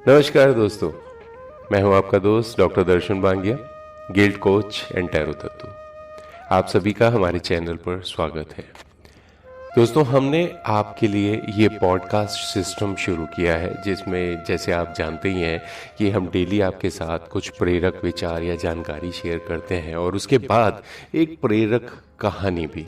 नमस्कार दोस्तों, मैं हूं आपका दोस्त डॉक्टर दर्शन बांगिया, गिल्ड कोच एंड टैरो तत्व। आप सभी का हमारे चैनल पर स्वागत है। दोस्तों, हमने आपके लिए ये पॉडकास्ट सिस्टम शुरू किया है जिसमें जैसे आप जानते ही हैं कि हम डेली आपके साथ कुछ प्रेरक विचार या जानकारी शेयर करते हैं और उसके बाद एक प्रेरक कहानी भी।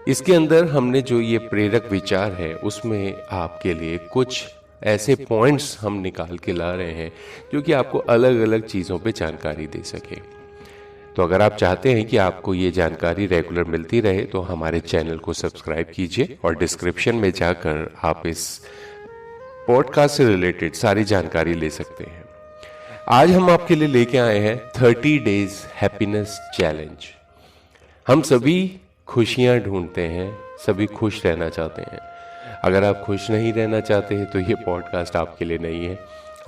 इसके अंदर हमने जो ये प्रेरक विचार है उसमें आपके लिए कुछ ऐसे पॉइंट्स हम निकाल के ला रहे हैं जो कि आपको अलग अलग चीज़ों पे जानकारी दे सके। तो अगर आप चाहते हैं कि आपको ये जानकारी रेगुलर मिलती रहे तो हमारे चैनल को सब्सक्राइब कीजिए और डिस्क्रिप्शन में जाकर आप इस पॉडकास्ट से रिलेटेड सारी जानकारी ले सकते हैं। आज हम आपके लिए लेके आए हैं 30 डेज हैप्पीनेस चैलेंज। हम सभी खुशियां ढूंढते हैं, सभी खुश रहना चाहते हैं। अगर आप खुश नहीं रहना चाहते हैं तो ये पॉडकास्ट आपके लिए नहीं है।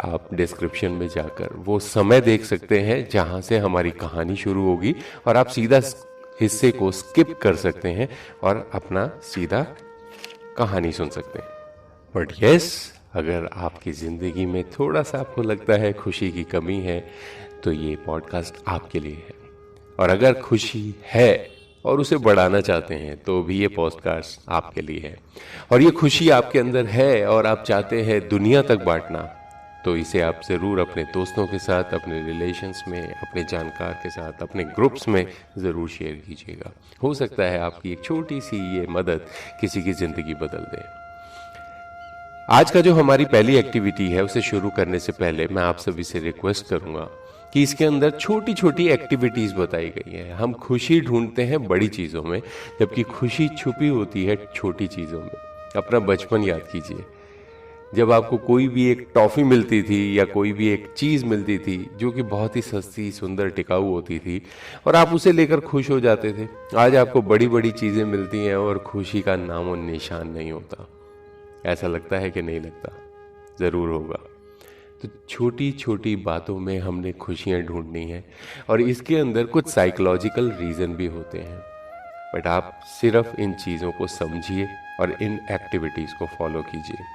आप डिस्क्रिप्शन में जाकर वो समय देख सकते हैं जहां से हमारी कहानी शुरू होगी और आप सीधा हिस्से को स्किप कर सकते हैं और अपना सीधा कहानी सुन सकते हैं। बट यस, अगर आपकी ज़िंदगी में थोड़ा सा आपको लगता है खुशी की कमी है तो ये पॉडकास्ट आपके लिए है। और अगर खुशी है और उसे बढ़ाना चाहते हैं तो भी ये पॉडकास्ट आपके लिए है। और ये खुशी आपके अंदर है और आप चाहते हैं दुनिया तक बांटना, तो इसे आप ज़रूर अपने दोस्तों के साथ, अपने रिलेशंस में, अपने जानकार के साथ, अपने ग्रुप्स में ज़रूर शेयर कीजिएगा। हो सकता है आपकी एक छोटी सी ये मदद किसी की ज़िंदगी बदल दे। आज का जो हमारी पहली एक्टिविटी है उसे शुरू करने से पहले मैं आप सभी से रिक्वेस्ट करूंगा कि इसके अंदर छोटी छोटी एक्टिविटीज़ बताई गई हैं। हम खुशी ढूंढते हैं बड़ी चीज़ों में, जबकि खुशी छुपी होती है छोटी चीज़ों में। अपना बचपन याद कीजिए, जब आपको कोई भी एक टॉफ़ी मिलती थी या कोई भी एक चीज़ मिलती थी जो कि बहुत ही सस्ती, सुंदर, टिकाऊ होती थी और आप उसे लेकर खुश हो जाते थे। आज आपको बड़ी बड़ी चीज़ें मिलती हैं और खुशी का नामो निशान नहीं होता। ऐसा लगता है कि नहीं लगता? ज़रूर होगा। तो छोटी छोटी बातों में हमने खुशियाँ ढूंढनी है और इसके अंदर कुछ साइकोलॉजिकल रीज़न भी होते हैं। बट आप सिर्फ इन चीज़ों को समझिए और इन एक्टिविटीज़ को फॉलो कीजिए।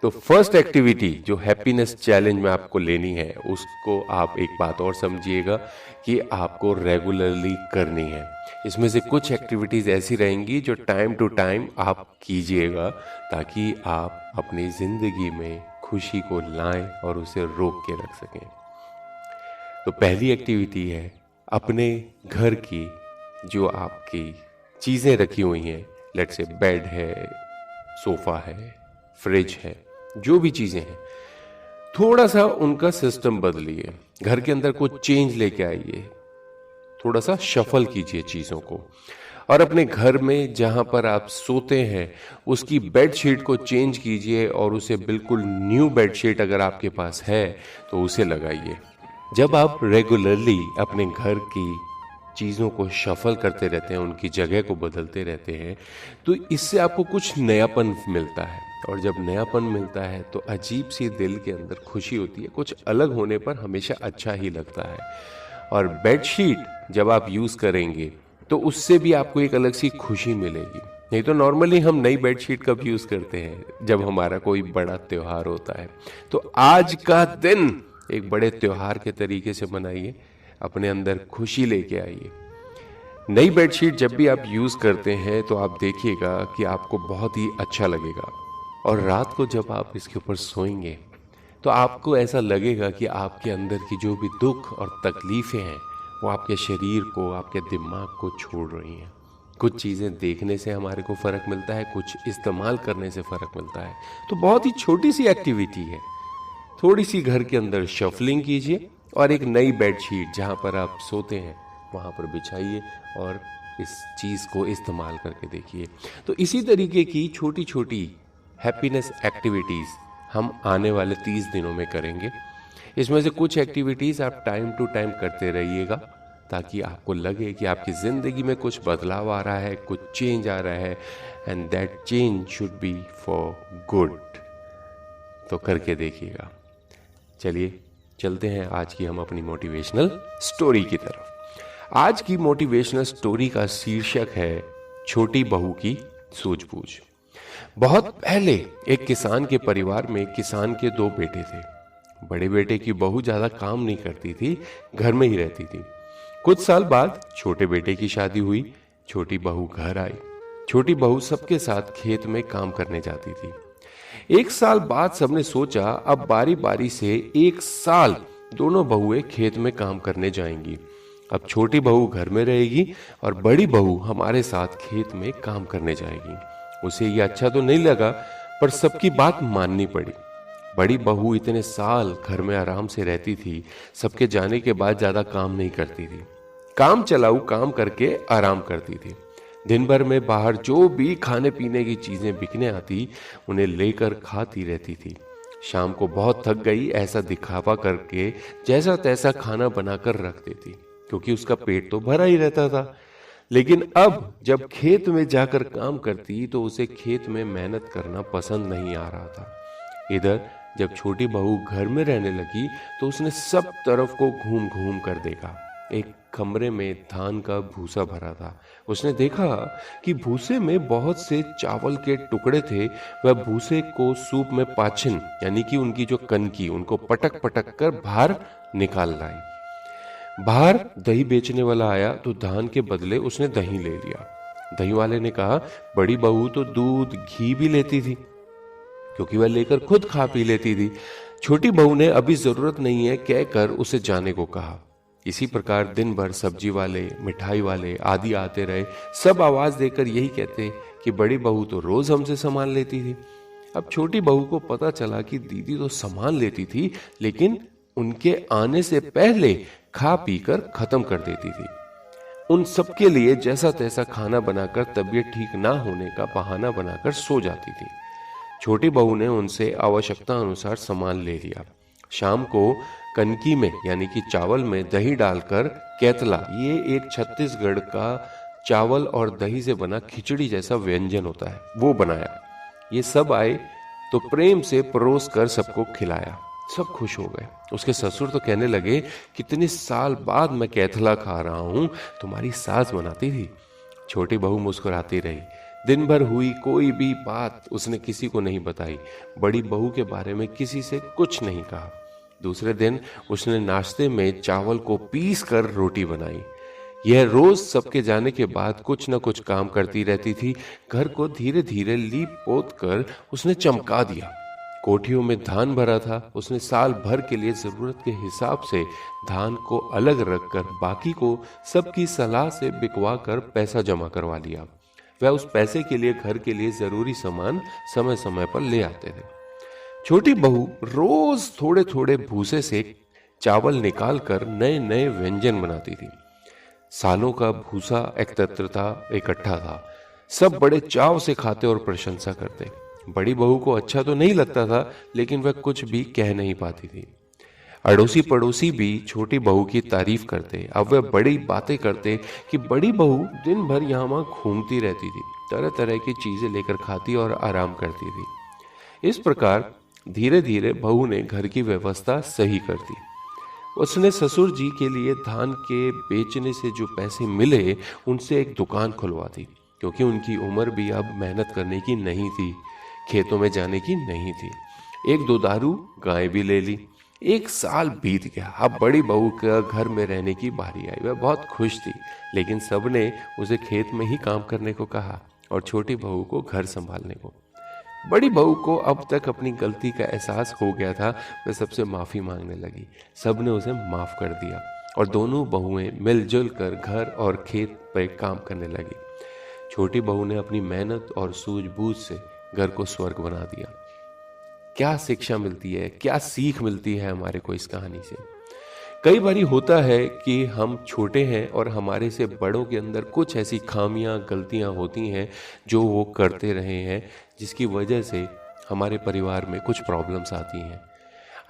तो फर्स्ट एक्टिविटी जो हैप्पीनेस चैलेंज में आपको लेनी है उसको आप एक बात और समझिएगा कि आपको रेगुलरली करनी है। इसमें से कुछ एक्टिविटीज़ ऐसी रहेंगी जो टाइम टू टाइम आप कीजिएगा ताकि आप अपनी ज़िंदगी में खुशी को लाएं और उसे रोक के रख सकें। तो पहली एक्टिविटी है अपने घर की जो आपकी चीज़ें रखी हुई हैं, लेट्स से बेड है, सोफ़ा है, फ्रिज है, जो भी चीज़ें हैं, थोड़ा सा उनका सिस्टम बदलिए। घर के अंदर कुछ चेंज लेके आइए, थोड़ा सा शफल कीजिए चीज़ों को। और अपने घर में जहाँ पर आप सोते हैं उसकी बेडशीट को चेंज कीजिए और उसे बिल्कुल न्यू बेडशीट अगर आपके पास है तो उसे लगाइए। जब आप रेगुलरली अपने घर की चीज़ों को शफल करते रहते हैं, उनकी जगह को बदलते रहते हैं, तो इससे आपको कुछ नयापन मिलता है। और जब नयापन मिलता है तो अजीब सी दिल के अंदर खुशी होती है। कुछ अलग होने पर हमेशा अच्छा ही लगता है। और बेडशीट जब आप यूज़ करेंगे तो उससे भी आपको एक अलग सी खुशी मिलेगी। नहीं तो नॉर्मली हम नई बेडशीट कब यूज़ करते हैं? जब हमारा कोई बड़ा त्यौहार होता है। तो आज का दिन एक बड़े त्यौहार के तरीके से मनाइए, अपने अंदर खुशी लेके आइए। नई बेडशीट जब भी आप यूज़ करते हैं तो आप देखिएगा कि आपको बहुत ही अच्छा लगेगा। और रात को जब आप इसके ऊपर सोएंगे तो आपको ऐसा लगेगा कि आपके अंदर की जो भी दुख और तकलीफ़ें हैं वो आपके शरीर को, आपके दिमाग को छोड़ रही हैं। कुछ चीज़ें देखने से हमारे को फ़र्क मिलता है, कुछ इस्तेमाल करने से फ़र्क मिलता है। तो बहुत ही छोटी सी एक्टिविटी है। थोड़ी सी घर के अंदर शफलिंग कीजिए और एक नई बेडशीट जहाँ पर आप सोते हैं वहाँ पर बिछाइए और इस चीज़ को इस्तेमाल करके देखिए। तो इसी तरीके की छोटी छोटी हैप्पीनेस एक्टिविटीज़ हम आने वाले 30 दिनों में करेंगे। इसमें से कुछ एक्टिविटीज़ आप टाइम टू टाइम करते रहिएगा ताकि आपको लगे कि आपकी ज़िंदगी में कुछ बदलाव आ रहा है, कुछ चेंज आ रहा है, and that change should be for good. तो करके देखिएगा। चलिए चलते हैं आज की हम अपनी मोटिवेशनल स्टोरी की तरफ। आज की मोटिवेशनल स्टोरी का शीर्षक है छोटी बहू की सूझबूझ। बहुत पहले एक किसान के परिवार में किसान के दो बेटे थे। बड़े बेटे की बहू ज्यादा काम नहीं करती थी, घर में ही रहती थी। कुछ साल बाद छोटे बेटे की शादी हुई। छोटी बहू घर आई। छोटी बहू सबके साथ खेत में काम करने जाती थी। एक साल बाद सबने सोचा अब बारी बारी से एक साल दोनों बहुएं खेत में काम करने जाएंगी। अब छोटी बहू घर में रहेगी और बड़ी बहू हमारे साथ खेत में काम करने जाएगी। उसे यह अच्छा तो नहीं लगा, पर सबकी बात माननी पड़ी। बड़ी बहू इतने साल घर में आराम से रहती थी, सबके जाने के बाद ज्यादा काम नहीं करती थी। काम चलाऊ काम करके आराम करती थी। दिन भर में बाहर जो भी खाने पीने की चीजें बिकने आती उन्हें लेकर खाती रहती थी। शाम को बहुत थक गई ऐसा दिखावा करके जैसा तैसा खाना बनाकर रख देती, क्योंकि उसका पेट तो भरा ही रहता था। लेकिन अब जब खेत में जाकर काम करती तो उसे खेत में मेहनत करना पसंद नहीं आ रहा था। इधर जब छोटी बहू घर में रहने लगी तो उसने सब तरफ को घूम घूम कर देखा। एक कमरे में धान का भूसा भरा था। उसने देखा कि भूसे में बहुत से चावल के टुकड़े थे। वह भूसे को सूप में पाछिन यानी कि उनकी जो कनकी उनको पटक पटक कर बाहर निकाल लाई। बाहर दही बेचने वाला आया तो धान के बदले उसने दही ले लिया। दही वाले ने कहा बड़ी बहू तो दूध घी भी लेती थी, क्योंकि वह लेकर खुद खा पी लेती थी। छोटी बहू ने अभी जरूरत नहीं है कहकर उसे जाने को कहा। इसी प्रकार दिन भर सब्जी वाले मिठाई वाले आदि आते रहे। सब आवाज देकर यही कहते कि बड़ी बहू तो रोज हमसे सामान लेती थी। अब छोटी बहू को पता चला कि दीदी तो सामान लेती थी, लेकिन उनके आने से पहले खा पीकर खत्म कर देती थी। उन सबके लिए जैसा तैसा खाना बनाकर तबीयत ठीक ना होने का बहाना बनाकर सो जाती थी। छोटी बहू ने उनसे आवश्यकता अनुसार सामान ले लिया। शाम को कनकी में यानी कि चावल में दही डालकर कैतला, ये एक छत्तीसगढ़ का चावल और दही से बना खिचड़ी जैसा व्यंजन होता है, वो बनाया। ये सब आए तो प्रेम से परोस कर सबको खिलाया। सब खुश हो गए। उसके ससुर तो कहने लगे कितने साल बाद मैं कैथला खा रहा हूं, तुम्हारी सास बनाती थी। छोटी बहू मुस्कुराती रही। दिन भर हुई कोई भी बात उसने किसी को नहीं बताई। बड़ी बहू के बारे में किसी से कुछ नहीं कहा। दूसरे दिन उसने नाश्ते में चावल को पीस कर रोटी बनाई। यह रोज सबके जाने के बाद कुछ न कुछ काम करती रहती थी। घर को धीरे धीरे लीप पोत कर उसने चमका दिया। कोठियों में धान भरा था। उसने साल भर के लिए जरूरत के हिसाब से धान को अलग रखकर बाकी को सबकी सलाह से बिकवा कर पैसा जमा करवा लिया। वह उस पैसे के लिए घर के लिए जरूरी सामान समय समय पर ले आते थे। छोटी बहू रोज थोड़े थोड़े भूसे से चावल निकालकर नए नए व्यंजन बनाती थी। सालों का भूसा इकट्ठा था। सब बड़े चाव से खाते और प्रशंसा करते। बड़ी बहू को अच्छा तो नहीं लगता था, लेकिन वह कुछ भी कह नहीं पाती थी। अड़ोसी पड़ोसी भी छोटी बहू की तारीफ करते। अब वह बड़ी बातें करते कि बड़ी बहू दिन भर यहाँ वहां घूमती रहती थी, तरह तरह की चीजें लेकर खाती और आराम करती थी। इस प्रकार धीरे धीरे बहू ने घर की व्यवस्था सही कर दी। उसने ससुर जी के लिए धान के बेचने से जो पैसे मिले उनसे एक दुकान खुलवा दी, क्योंकि उनकी उम्र भी अब मेहनत करने की नहीं थी, खेतों में जाने की नहीं थी। एक दुधारू गाय भी ले ली। एक साल बीत गया। अब बड़ी बहू का घर में रहने की बारी आई। वह बहुत खुश थी, लेकिन सबने उसे खेत में ही काम करने को कहा और छोटी बहू को घर संभालने को। बड़ी बहू को अब तक अपनी गलती का एहसास हो गया था। वह सबसे माफी मांगने लगी। सबने उसे माफ कर दिया और दोनों बहुएं मिलजुल कर घर और खेत पर काम करने लगी। छोटी बहू ने अपनी मेहनत और सूझबूझ से घर को स्वर्ग बना दिया। क्या शिक्षा मिलती है, क्या सीख मिलती है हमारे को इस कहानी से? कई बारी होता है कि हम छोटे हैं और हमारे से बड़ों के अंदर कुछ ऐसी खामियां गलतियां होती हैं जो वो करते रहे हैं, जिसकी वजह से हमारे परिवार में कुछ प्रॉब्लम्स आती हैं।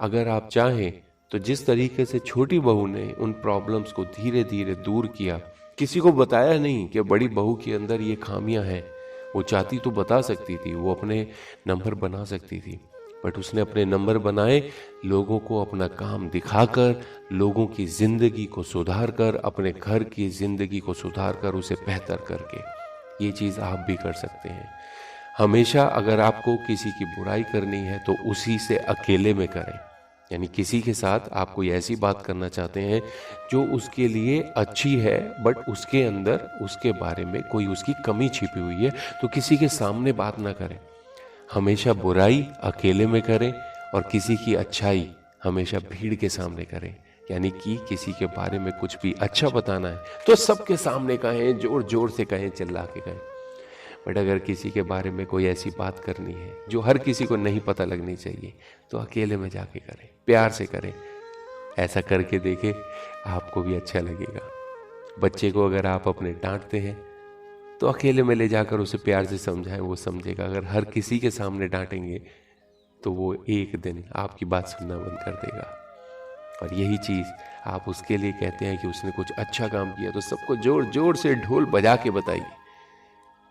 अगर आप चाहें तो जिस तरीके से छोटी बहू ने उन प्रॉब्लम्स को धीरे धीरे दूर किया, किसी को बताया नहीं कि बड़ी बहू के अंदर ये खामियां हैं। वो चाहती तो बता सकती थी, वो अपने नंबर बना सकती थी, बट उसने अपने नंबर बनाए लोगों को अपना काम दिखाकर, लोगों की जिंदगी को सुधार कर, अपने घर की जिंदगी को सुधार कर, उसे बेहतर करके। ये चीज़ आप भी कर सकते हैं। हमेशा अगर आपको किसी की बुराई करनी है तो उसी से अकेले में करें। यानी किसी के साथ आप कोई ऐसी बात करना चाहते हैं जो उसके लिए अच्छी है, बट उसके अंदर उसके बारे में कोई उसकी कमी छिपी हुई है, तो किसी के सामने बात ना करें। हमेशा बुराई अकेले में करें और किसी की अच्छाई हमेशा भीड़ के सामने करें। यानी कि किसी के बारे में कुछ भी अच्छा बताना है तो सबके सामने कहें, जोर जोर से कहें, चिल्ला के कहें। बट अगर किसी के बारे में कोई ऐसी बात करनी है जो हर किसी को नहीं पता लगनी चाहिए, तो अकेले में जाके करें, प्यार से करें। ऐसा करके देखें, आपको भी अच्छा लगेगा। बच्चे को अगर आप अपने डांटते हैं तो अकेले में ले जाकर उसे प्यार से समझाएं, वो समझेगा। अगर हर किसी के सामने डांटेंगे तो वो एक दिन आपकी बात सुनना बंद कर देगा। और यही चीज़ आप उसके लिए कहते हैं कि उसने कुछ अच्छा काम किया तो सबको जोर जोर से ढोल बजा के बताइए।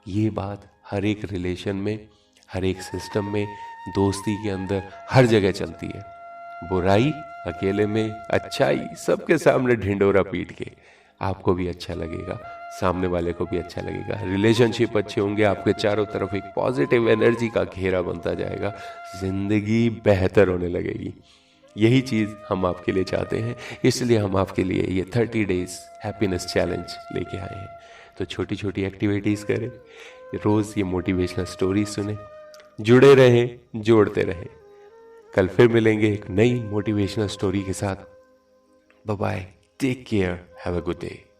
ये बात हर एक रिलेशन में, हर एक सिस्टम में, दोस्ती के अंदर हर जगह चलती है। बुराई अकेले में, अच्छाई सबके सामने ढिंडोरा पीट के। आपको भी अच्छा लगेगा, सामने वाले को भी अच्छा लगेगा। रिलेशनशिप अच्छे होंगे, आपके चारों तरफ एक पॉजिटिव एनर्जी का घेरा बनता जाएगा, जिंदगी बेहतर होने लगेगी। यही चीज़ हम आपके लिए चाहते हैं, इसलिए हम आपके लिए ये 30 डेज हैप्पीनेस चैलेंज लेके आए हैं। तो छोटी छोटी एक्टिविटीज़ करें, रोज़ ये मोटिवेशनल स्टोरी सुने, जुड़े रहें, जोड़ते रहें। कल फिर मिलेंगे एक नई मोटिवेशनल स्टोरी के साथ। Bye bye, take care, have a good day.